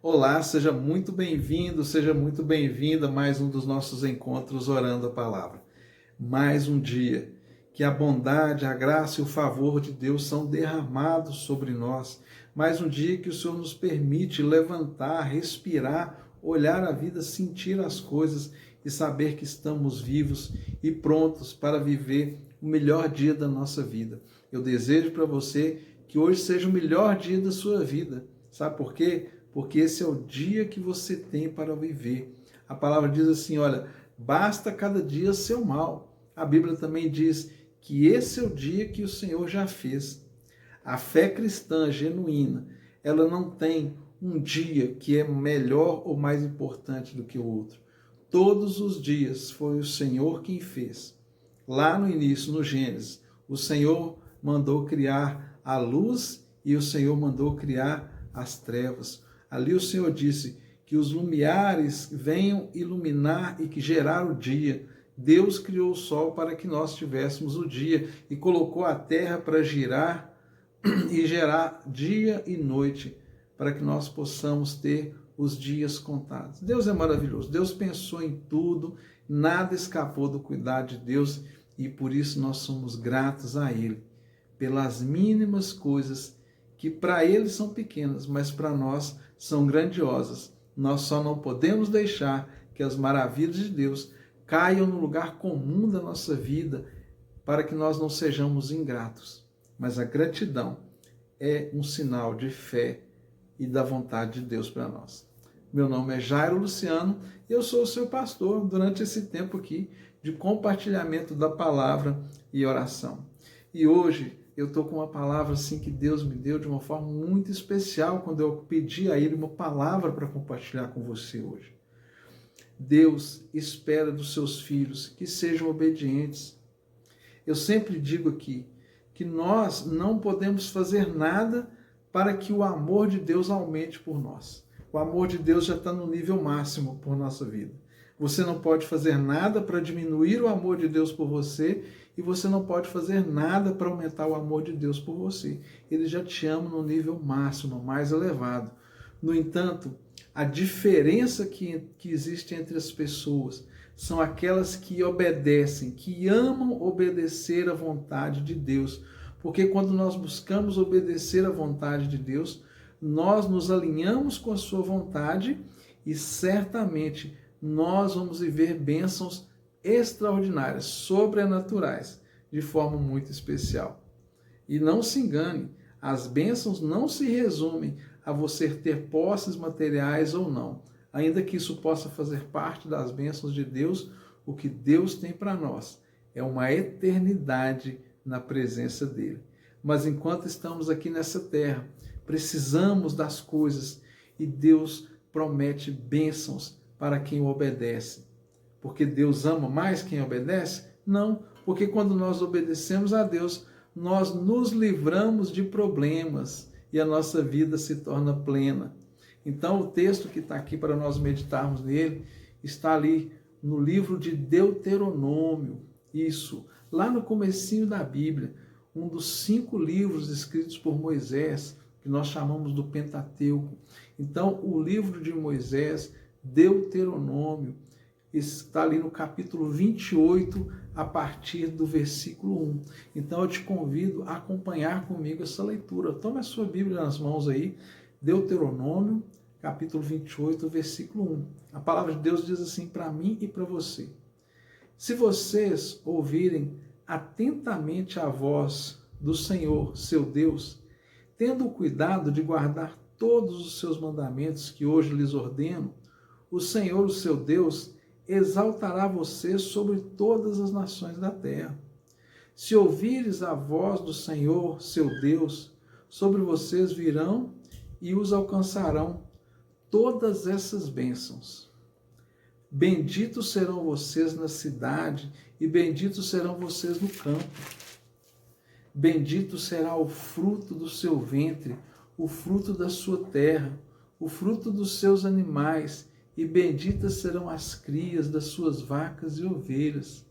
Olá, seja muito bem-vindo, seja muito bem-vinda a mais um dos nossos encontros Orando a Palavra. Mais um dia que a bondade, a graça e o favor de Deus são derramados sobre nós. Mais um dia que o Senhor nos permite levantar, respirar, olhar a vida, sentir as coisas e saber que estamos vivos e prontos para viver o melhor dia da nossa vida. Eu desejo para você que hoje seja o melhor dia da sua vida. Sabe por quê? Porque esse é o dia que você tem para viver. A palavra diz assim, olha, basta cada dia seu mal. A Bíblia também diz que esse é o dia que o Senhor já fez. A fé cristã genuína, ela não tem um dia que é melhor ou mais importante do que o outro. Todos os dias foi o Senhor quem fez. Lá no início, no Gênesis, o Senhor mandou criar a luz e o Senhor mandou criar as trevas. Ali o Senhor disse que os lumiares venham iluminar e que gerar o dia. Deus criou o sol para que nós tivéssemos o dia e colocou a terra para girar e gerar dia e noite, para que nós possamos ter os dias contados. Deus é maravilhoso. Deus pensou em tudo, nada escapou do cuidado de Deus e por isso nós somos gratos a Ele, pelas mínimas coisas que para Ele são pequenas, mas para nós são grandiosas. Nós só não podemos deixar que as maravilhas de Deus caiam no lugar comum da nossa vida para que nós não sejamos ingratos. Mas a gratidão é um sinal de fé e da vontade de Deus para nós. Meu nome é Jairo Luciano e eu sou o seu pastor durante esse tempo aqui de compartilhamento da palavra e oração. E hoje eu estou com uma palavra assim que Deus me deu de uma forma muito especial quando eu pedi a Ele uma palavra para compartilhar com você hoje. Deus espera dos seus filhos que sejam obedientes. Eu sempre digo aqui que nós não podemos fazer nada para que o amor de Deus aumente por nós. O amor de Deus já está no nível máximo por nossa vida. Você não pode fazer nada para diminuir o amor de Deus por você e você não pode fazer nada para aumentar o amor de Deus por você. Ele já te ama no nível máximo, mais elevado. No entanto, a diferença que existe entre as pessoas são aquelas que obedecem, que amam obedecer à vontade de Deus. Porque quando nós buscamos obedecer à vontade de Deus, nós nos alinhamos com a sua vontade e certamente nós vamos viver bênçãos extraordinárias, sobrenaturais, de forma muito especial. E não se engane, as bênçãos não se resumem a você ter posses materiais ou não. Ainda que isso possa fazer parte das bênçãos de Deus, o que Deus tem para nós é uma eternidade na presença dele. Mas enquanto estamos aqui nessa terra, precisamos das coisas e Deus promete bênçãos para quem o obedece. Porque Deus ama mais quem obedece? Não, porque quando nós obedecemos a Deus, nós nos livramos de problemas e a nossa vida se torna plena. Então o texto que está aqui para nós meditarmos nele, está ali no livro de Deuteronômio, isso, lá no comecinho da Bíblia, um dos 5 livros escritos por Moisés, que nós chamamos do Pentateuco. Então o livro de Moisés, Deuteronômio, está ali no capítulo 28, a partir do versículo 1. Então eu te convido a acompanhar comigo essa leitura. Tome a sua Bíblia nas mãos aí, Deuteronômio, capítulo 28, versículo 1. A palavra de Deus diz assim para mim e para você. Se vocês ouvirem atentamente a voz do Senhor, seu Deus, tendo o cuidado de guardar todos os seus mandamentos que hoje lhes ordeno, o Senhor, o seu Deus, exaltará você sobre todas as nações da terra. Se ouvires a voz do Senhor, seu Deus, sobre vocês virão e os alcançarão todas essas bênçãos. Benditos serão vocês na cidade e benditos serão vocês no campo. Bendito será o fruto do seu ventre, o fruto da sua terra, o fruto dos seus animais, e benditas serão as crias das suas vacas e ovelhas.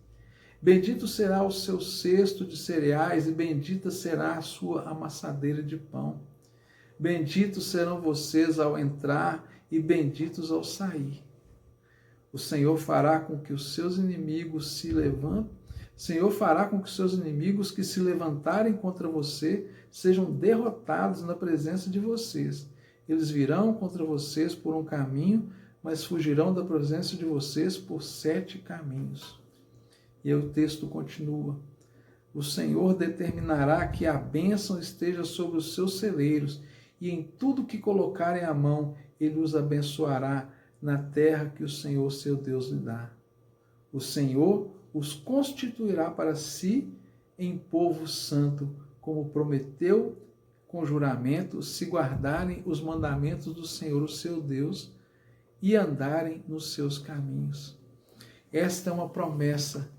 Bendito será o seu cesto de cereais, e bendita será a sua amassadeira de pão. Benditos serão vocês ao entrar, e benditos ao sair. O Senhor fará com que os seus inimigos se levantem. O Senhor fará com que os seus inimigos que se levantarem contra você sejam derrotados na presença de vocês. Eles virão contra vocês por um caminho, mas fugirão da presença de vocês por 7 caminhos. E aí o texto continua. O Senhor determinará que a bênção esteja sobre os seus celeiros, e em tudo que colocarem a mão, ele os abençoará na terra que o Senhor, seu Deus, lhe dá. O Senhor os constituirá para si em povo santo, como prometeu com juramento, se guardarem os mandamentos do Senhor, o seu Deus, e andarem nos seus caminhos. Esta é uma promessa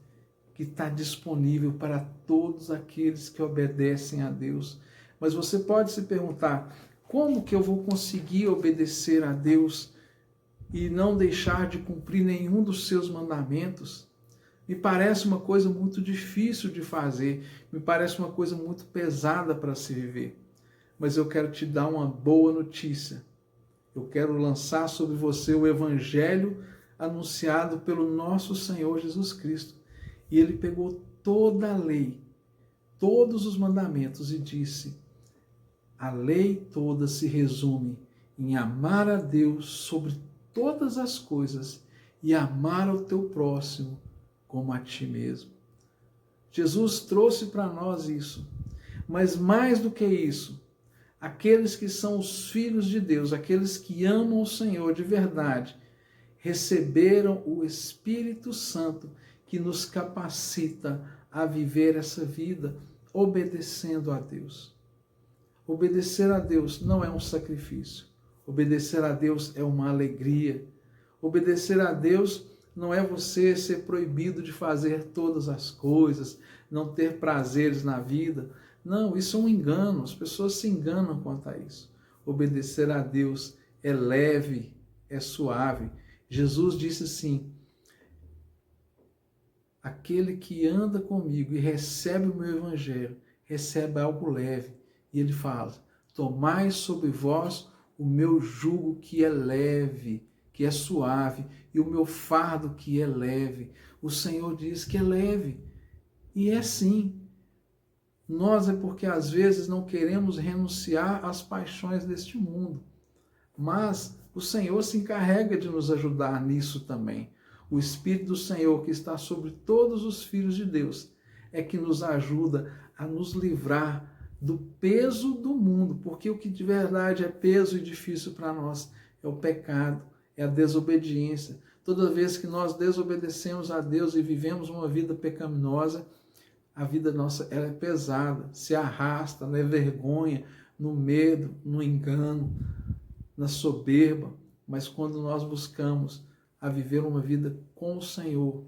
que está disponível para todos aqueles que obedecem a Deus. Mas você pode se perguntar, como que eu vou conseguir obedecer a Deus e não deixar de cumprir nenhum dos seus mandamentos? Me parece uma coisa muito difícil de fazer, me parece uma coisa muito pesada para se viver. Mas eu quero te dar uma boa notícia. Eu quero lançar sobre você o Evangelho anunciado pelo nosso Senhor Jesus Cristo. E ele pegou toda a lei, todos os mandamentos e disse: a lei toda se resume em amar a Deus sobre todas as coisas e amar ao teu próximo como a ti mesmo. Jesus trouxe para nós isso. Mas mais do que isso, aqueles que são os filhos de Deus, aqueles que amam o Senhor de verdade, receberam o Espírito Santo que nos capacita a viver essa vida obedecendo a Deus. Obedecer a Deus não é um sacrifício. Obedecer a Deus é uma alegria. Obedecer a Deus não é você ser proibido de fazer todas as coisas, não ter prazeres na vida. Não, isso é um engano. As pessoas se enganam quanto a isso. Obedecer a Deus é leve, é suave. Jesus disse assim: aquele que anda comigo e recebe o meu evangelho, recebe algo leve. E ele fala: tomai sobre vós o meu jugo que é leve, que é suave, e o meu fardo que é leve. O Senhor diz que é leve. E é sim. Nós é porque às vezes não queremos renunciar às paixões deste mundo. Mas o Senhor se encarrega de nos ajudar nisso também. O Espírito do Senhor que está sobre todos os filhos de Deus é que nos ajuda a nos livrar do peso do mundo, porque o que de verdade é peso e difícil para nós é o pecado, é a desobediência. Toda vez que nós desobedecemos a Deus e vivemos uma vida pecaminosa, a vida nossa ela é pesada, se arrasta na vergonha, no medo, no engano, na soberba. Mas quando nós buscamos a viver uma vida com o Senhor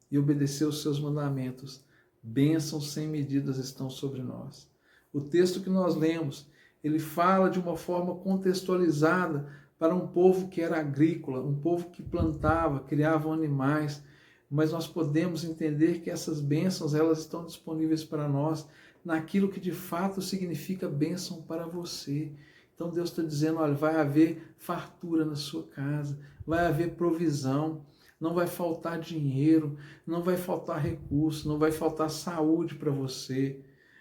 e obedecer os seus mandamentos, bênçãos sem medidas estão sobre nós. O texto que nós lemos, ele fala de uma forma contextualizada para um povo que era agrícola, um povo que plantava, criava animais, mas nós podemos entender que essas bênçãos elas estão disponíveis para nós naquilo que de fato significa bênção para você. Então Deus está dizendo, olha, vai haver fartura na sua casa, vai haver provisão, não vai faltar dinheiro, não vai faltar recurso, não vai faltar saúde para você.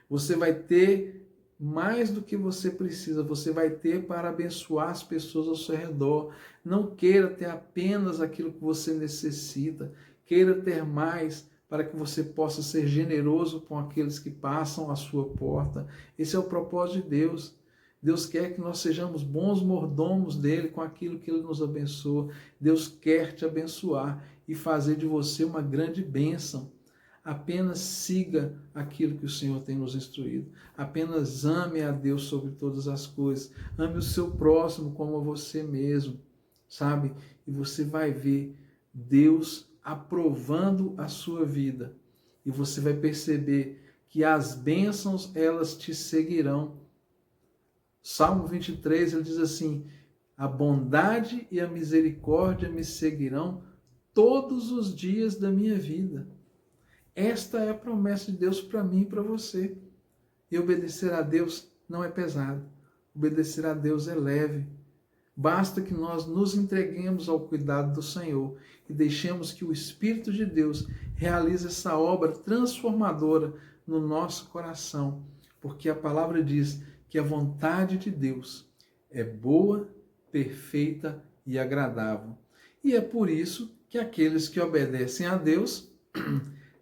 Você vai ter mais do que você precisa, você vai ter para abençoar as pessoas ao seu redor. Não queira ter apenas aquilo que você necessita, queira ter mais para que você possa ser generoso com aqueles que passam à sua porta. Esse é o propósito de Deus. Deus quer que nós sejamos bons mordomos dele com aquilo que ele nos abençoa. Deus quer te abençoar e fazer de você uma grande bênção. Apenas siga aquilo que o Senhor tem nos instruído. Apenas ame a Deus sobre todas as coisas. Ame o seu próximo como a você mesmo, sabe? E você vai ver Deus aprovando a sua vida. E você vai perceber que as bênçãos, elas te seguirão. Salmo 23, ele diz assim, a bondade e a misericórdia me seguirão todos os dias da minha vida. Esta é a promessa de Deus para mim e para você. E obedecer a Deus não é pesado. Obedecer a Deus é leve. Basta que nós nos entreguemos ao cuidado do Senhor e deixemos que o Espírito de Deus realize essa obra transformadora no nosso coração, porque a palavra diz que a vontade de Deus é boa, perfeita e agradável. E é por isso que aqueles que obedecem a Deus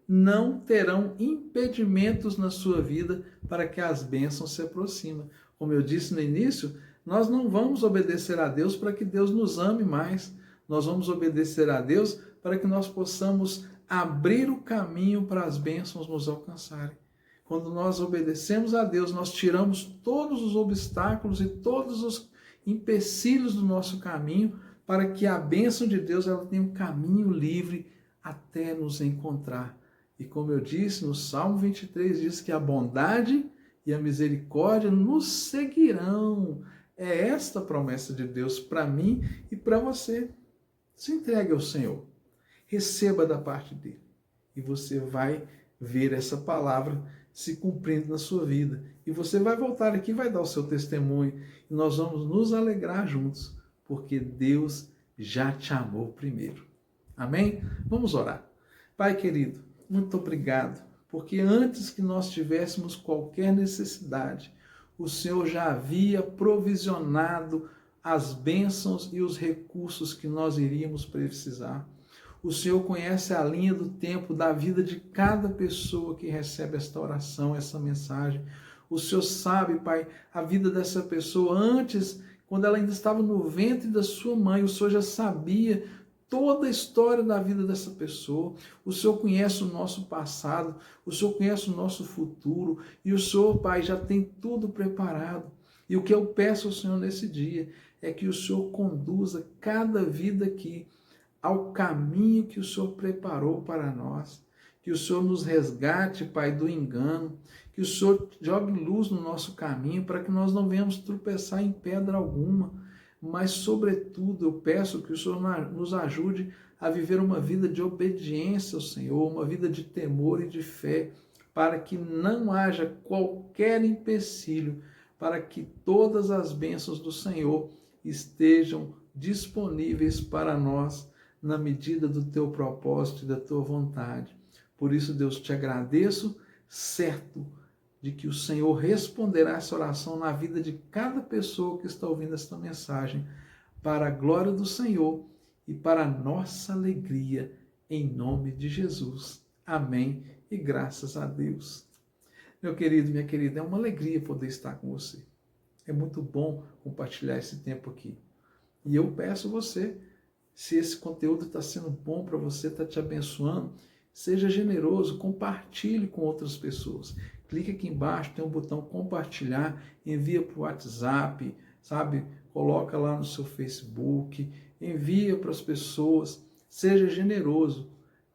não terão impedimentos na sua vida para que as bênçãos se aproximem. Como eu disse no início, nós não vamos obedecer a Deus para que Deus nos ame mais. Nós vamos obedecer a Deus para que nós possamos abrir o caminho para as bênçãos nos alcançarem. Quando nós obedecemos a Deus, nós tiramos todos os obstáculos e todos os empecilhos do nosso caminho para que a bênção de Deus ela tenha um caminho livre até nos encontrar. E como eu disse, no Salmo 23 diz que a bondade e a misericórdia nos seguirão. É esta a promessa de Deus para mim e para você. Se entregue ao Senhor. Receba da parte dele. E você vai ver essa palavra se cumprindo na sua vida. E você vai voltar aqui, vai dar o seu testemunho. E nós vamos nos alegrar juntos, porque Deus já te amou primeiro. Amém? Vamos orar. Pai querido, muito obrigado, porque antes que nós tivéssemos qualquer necessidade, o Senhor já havia provisionado as bênçãos e os recursos que nós iríamos precisar. O Senhor conhece a linha do tempo da vida de cada pessoa que recebe esta oração, essa mensagem. O Senhor sabe, Pai, a vida dessa pessoa antes, quando ela ainda estava no ventre da sua mãe, o Senhor já sabia toda a história da vida dessa pessoa. O Senhor conhece o nosso passado, o Senhor conhece o nosso futuro, e o Senhor, Pai, já tem tudo preparado. E o que eu peço ao Senhor nesse dia é que o Senhor conduza cada vida aqui ao caminho que o Senhor preparou para nós. Que o Senhor nos resgate, Pai, do engano. Que o Senhor jogue luz no nosso caminho para que nós não venhamos tropeçar em pedra alguma. Mas, sobretudo, eu peço que o Senhor nos ajude a viver uma vida de obediência ao Senhor, uma vida de temor e de fé, para que não haja qualquer empecilho, para que todas as bênçãos do Senhor estejam disponíveis para nós, na medida do teu propósito e da tua vontade. Por isso, Deus, te agradeço, certo de que o Senhor responderá essa oração na vida de cada pessoa que está ouvindo esta mensagem, para a glória do Senhor e para a nossa alegria, em nome de Jesus. Amém e graças a Deus. Meu querido, minha querida, é uma alegria poder estar com você. É muito bom compartilhar esse tempo aqui. E eu peço a você, se esse conteúdo está sendo bom para você, está te abençoando, seja generoso, compartilhe com outras pessoas. Clique aqui embaixo, tem um botão compartilhar, envia para o WhatsApp, sabe? Coloca lá no seu Facebook, envia para as pessoas, seja generoso,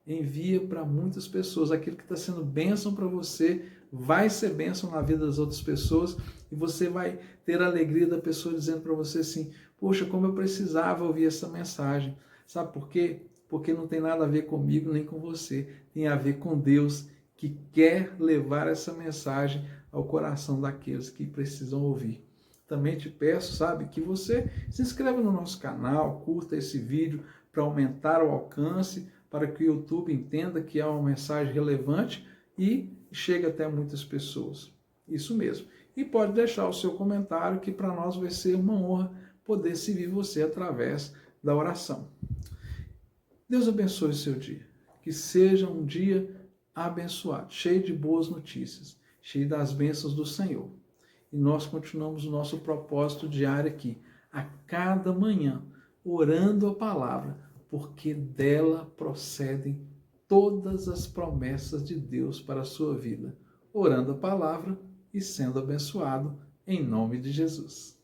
envia para muitas pessoas. Aquilo que está sendo bênção para você vai ser bênção na vida das outras pessoas e você vai ter a alegria da pessoa dizendo para você assim, poxa, como eu precisava ouvir essa mensagem. Sabe por quê? Porque não tem nada a ver comigo nem com você, tem a ver com Deus, que quer levar essa mensagem ao coração daqueles que precisam ouvir. Também te peço, sabe, que você se inscreva no nosso canal, curta esse vídeo para aumentar o alcance, para que o YouTube entenda que há uma mensagem relevante e chegue até muitas pessoas. Isso mesmo. E pode deixar o seu comentário, que para nós vai ser uma honra poder servir você através da oração. Deus abençoe o seu dia. Que seja um dia abençoado, cheio de boas notícias, cheio das bênçãos do Senhor. E nós continuamos o nosso propósito diário aqui, a cada manhã, orando a palavra, porque dela procedem todas as promessas de Deus para a sua vida. Orando a palavra e sendo abençoado em nome de Jesus.